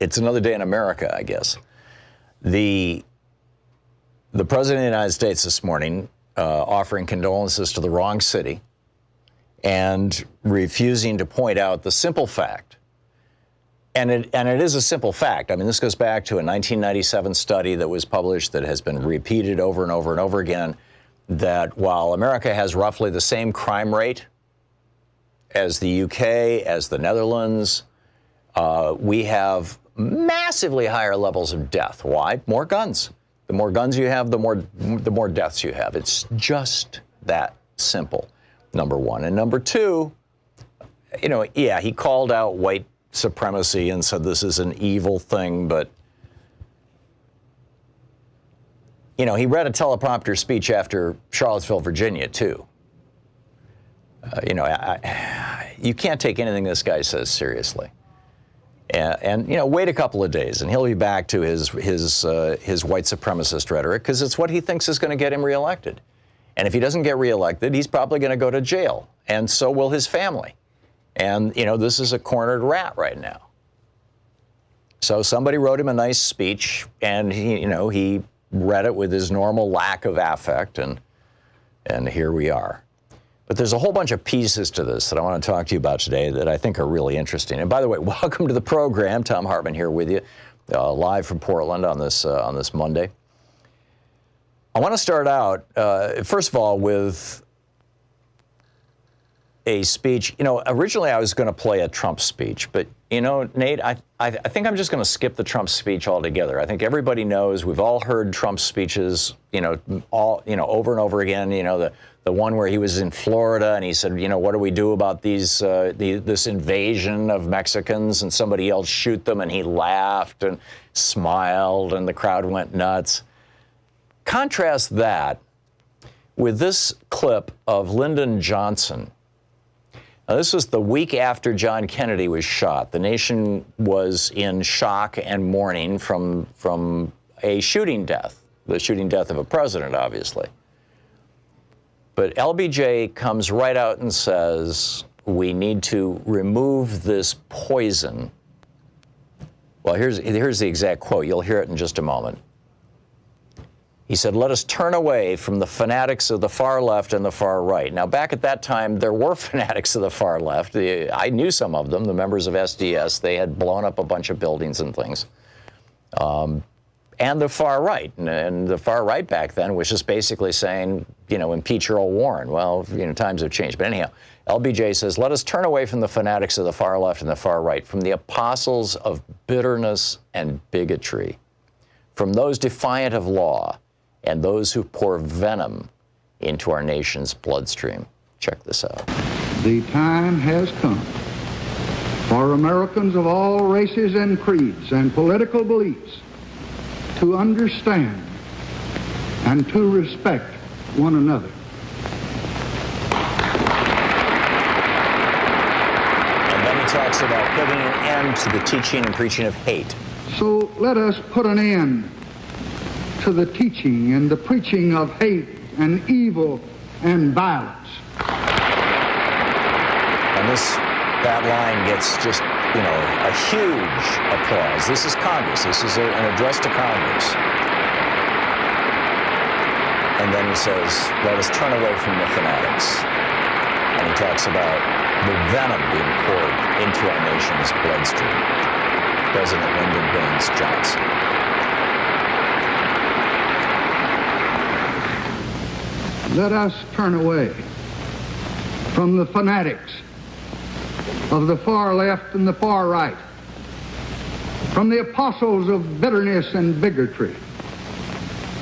it's another day in America, I guess. The President of the United States this morning offering condolences to the wrong city and refusing to point out the simple fact. And it is a simple fact. I mean, this goes back to a 1997 study that was published that has been repeated over and over and over again, that while America has roughly the same crime rate as the UK, as the Netherlands, we have massively higher levels of death. Why? More guns. The more guns you have, the more deaths you have. It's just that simple, number one. And number two, you know, yeah, he called out white supremacy and said this is an evil thing, but, you know, he read a teleprompter speech after Charlottesville, Virginia, too. You know, you can't take anything this guy says seriously. And you know, wait a couple of days, and he'll be back to his white supremacist rhetoric, because it's what he thinks is going to get him reelected. And if he doesn't get reelected, he's probably going to go to jail, and so will his family. And you know, this is a cornered rat right now. So somebody wrote him a nice speech, and he read it with his normal lack of affect, and here we are. But there's a whole bunch of pieces to this that I want to talk to you about today that I think are really interesting. And by the way, welcome to the program. Thom Hartmann here with you, live from Portland on this Monday. I want to start out, first of all, with a speech. You know, originally I was going to play a Trump speech, but, you know, Nate, I think I'm just going to skip the Trump speech altogether. I think everybody knows, we've all heard Trump's speeches, over and over again. You know, the one where he was in Florida and he said, you know, what do we do about this invasion of Mexicans, and somebody else shoot them, and he laughed and smiled and the crowd went nuts. Contrast that with this clip of Lyndon Johnson. Now, this was the week after John Kennedy was shot. The nation was in shock and mourning from a shooting death, the shooting death of a president, obviously. But LBJ comes right out and says, we need to remove this poison. Well, here's the exact quote. You'll hear it in just a moment. He said, let us turn away from the fanatics of the far left and the far right. Now, back at that time, there were fanatics of the far left. I knew some of them, the members of SDS. They had blown up a bunch of buildings and things. And the far right. And the far right back then was just basically saying, you know, impeach Earl Warren. Well, you know, times have changed. But anyhow, LBJ says, let us turn away from the fanatics of the far left and the far right, from the apostles of bitterness and bigotry, from those defiant of law, and those who pour venom into our nation's bloodstream. Check this out. The time has come for Americans of all races and creeds and political beliefs to understand and to respect one another. And then he talks about putting an end to the teaching and preaching of hate. So let us put an end to the teaching and the preaching of hate and evil and violence. And that line gets just, you know, a huge applause. This is Congress. This is an address to Congress. And then he says, let us turn away from the fanatics. And he talks about the venom being poured into our nation's bloodstream. President Lyndon Baines Johnson. Let us turn away from the fanatics of the far left and the far right, from the apostles of bitterness and bigotry,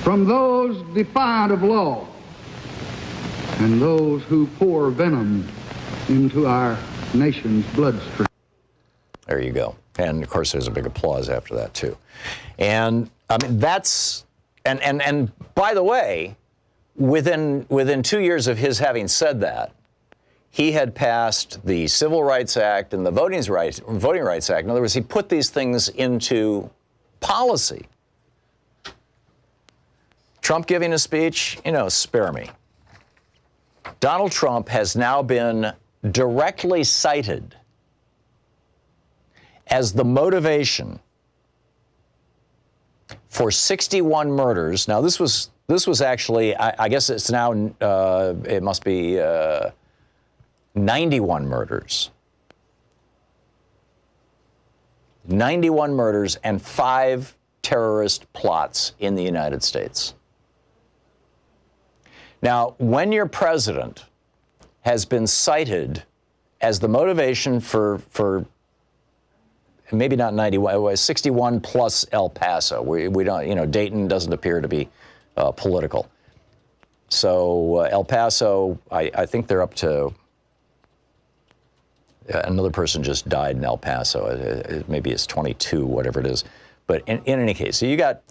from those defiant of law, and those who pour venom into our nation's bloodstream. There you go. And of course, there's a big applause after that too. And I mean, that's and by the way, within 2 years of his having said that, he had passed the Civil Rights Act and the Voting Rights Act. In other words, he put these things into policy. Trump giving a speech, you know, spare me. Donald Trump has now been directly cited as the motivation for 61 murders. Now, this was actually, I guess it's now, it must be 91 murders. 91 murders and 5 terrorist plots in the United States. Now, when your president has been cited as the motivation for maybe not 91, it was 61 plus El Paso. We don't, Dayton doesn't appear to be political. So El Paso, I think they're up to, another person just died in El Paso. Maybe it's 22, whatever it is. But in any case, so you got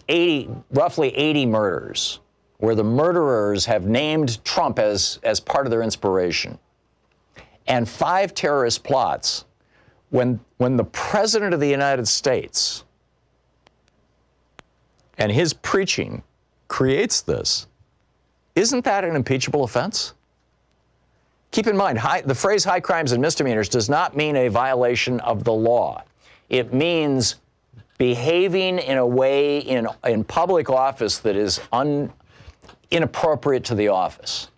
roughly 80 murders where the murderers have named Trump as part of their inspiration. And 5 terrorist plots. When the President of the United States and his preaching creates this, isn't that an impeachable offense? Keep in mind, the phrase high crimes and misdemeanors does not mean a violation of the law. It means behaving in a way in public office that is inappropriate to the office.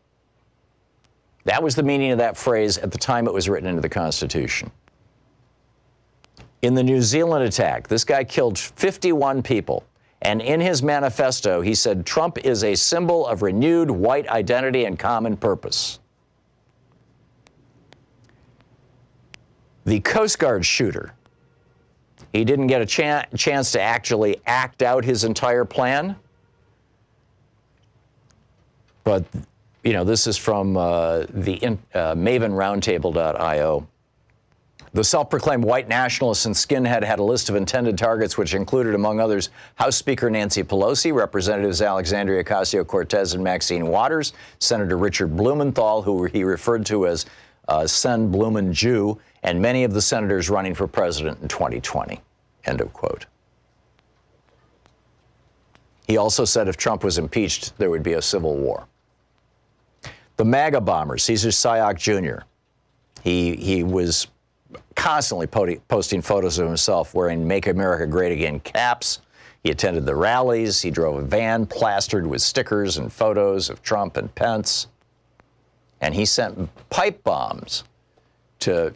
That was the meaning of that phrase at the time it was written into the Constitution. In the New Zealand attack, this guy killed 51 people. And in his manifesto, he said, Trump is a symbol of renewed white identity and common purpose. The Coast Guard shooter, he didn't get a chance to actually act out his entire plan. But, this is from the mavenroundtable.io. The self-proclaimed white nationalist and skinhead had a list of intended targets, which included, among others, House Speaker Nancy Pelosi, Representatives Alexandria Ocasio-Cortez and Maxine Waters, Senator Richard Blumenthal, who he referred to as Sen Blumen Jew, and many of the senators running for president in 2020. End of quote. He also said if Trump was impeached, there would be a civil war. The MAGA bomber, Cesar Sayoc Jr., he was constantly posting photos of himself wearing Make America Great Again caps. He attended the rallies. He drove a van plastered with stickers and photos of Trump and Pence. And he sent pipe bombs to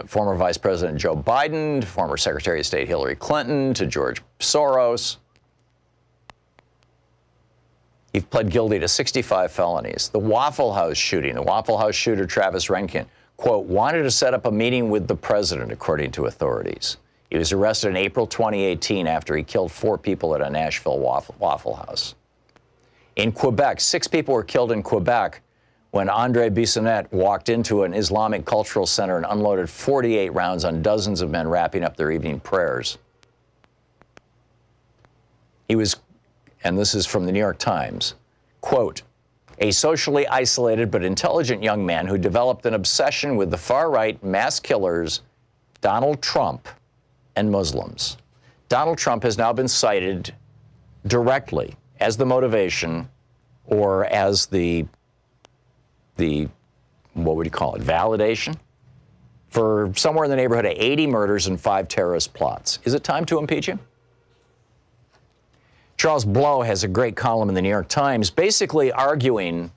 former Vice President Joe Biden, to former Secretary of State Hillary Clinton, to George Soros. He pled guilty to 65 felonies. The Waffle House shooting, the Waffle House shooter Travis Renkin, quote, wanted to set up a meeting with the president, according to authorities. He was arrested in April 2018 after he killed 4 people at a Nashville Waffle House. In Quebec, 6 people were killed in Quebec when Andre Bissonnette walked into an Islamic cultural center and unloaded 48 rounds on dozens of men wrapping up their evening prayers. He was, and this is from the New York Times, quote, a socially isolated but intelligent young man who developed an obsession with the far-right mass killers, Donald Trump, and Muslims. Donald Trump has now been cited directly as the motivation or as the what would you call it, validation for somewhere in the neighborhood of 80 murders and 5 terrorist plots. Is it time to impeach him? Charles Blow has a great column in the New York Times basically arguing,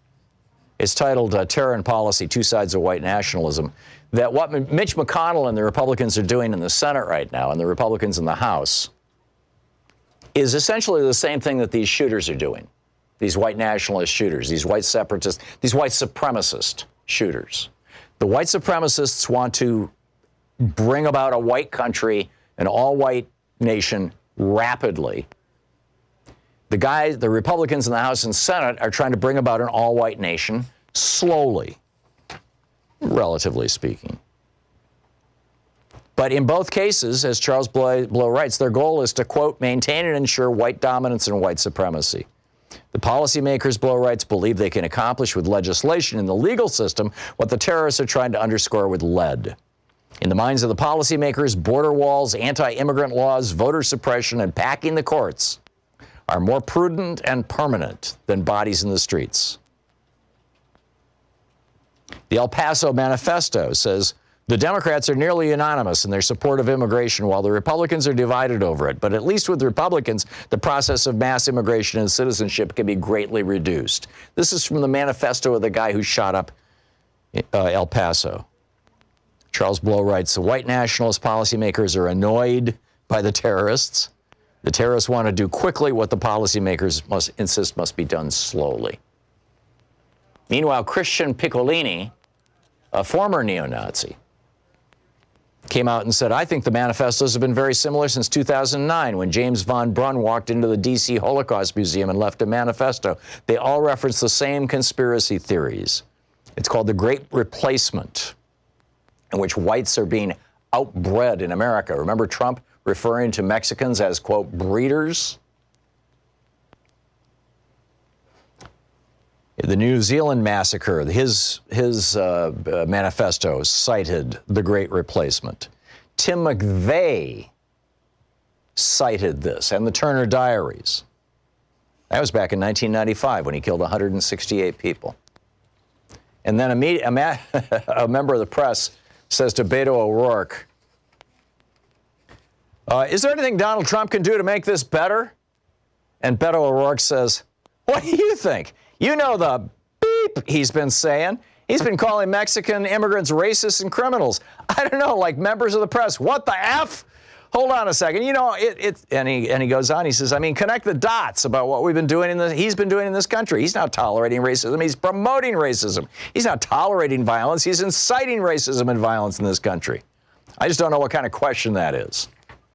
it's titled Terror and Policy, Two Sides of White Nationalism, that what Mitch McConnell and the Republicans are doing in the Senate right now, and the Republicans in the House, is essentially the same thing that these shooters are doing. These white nationalist shooters, these white separatists, these white supremacist shooters. The white supremacists want to bring about a white country, an all-white nation, rapidly. The Republicans in the House and Senate are trying to bring about an all-white nation slowly, relatively speaking. But in both cases, as Charles Blow writes, their goal is to, quote, maintain and ensure white dominance and white supremacy. The policymakers, Blow writes, believe they can accomplish with legislation in the legal system what the terrorists are trying to underscore with lead. In the minds of the policymakers, border walls, anti-immigrant laws, voter suppression, and packing the courts are more prudent and permanent than bodies in the streets. The El Paso Manifesto says The Democrats are nearly unanimous in their support of immigration, while the Republicans are divided over it. But at least with Republicans, the process of mass immigration and citizenship can be greatly reduced. This is from the manifesto of the guy who shot up El Paso. Charles Blow writes, the white nationalist policymakers are annoyed by the terrorists. The terrorists want to do quickly what the policymakers must insist must be done slowly. Meanwhile, Christian Piccolini, a former neo-Nazi, came out and said, I think the manifestos have been very similar since 2009 when James von Brunn walked into the D.C. Holocaust Museum and left a manifesto. They all reference the same conspiracy theories. It's called the Great Replacement, in which whites are being outbred in America. Remember Trump referring to Mexicans as, quote, breeders? The New Zealand massacre, his manifesto cited the Great Replacement. Tim McVeigh cited this, and the Turner Diaries. That was back in 1995 when he killed 168 people. And then a member of the press says to Beto O'Rourke, is there anything Donald Trump can do to make this better? And Beto O'Rourke says, what do you think? You know the beep he's been saying. He's been calling Mexican immigrants racists and criminals. I don't know, like members of the press. What the F? Hold on a second. You know, and he goes on. He says, I mean, connect the dots about what we've been doing he's been doing in this country. He's not tolerating racism. He's promoting racism. He's not tolerating violence. He's inciting racism and violence in this country. I just don't know what kind of question that is.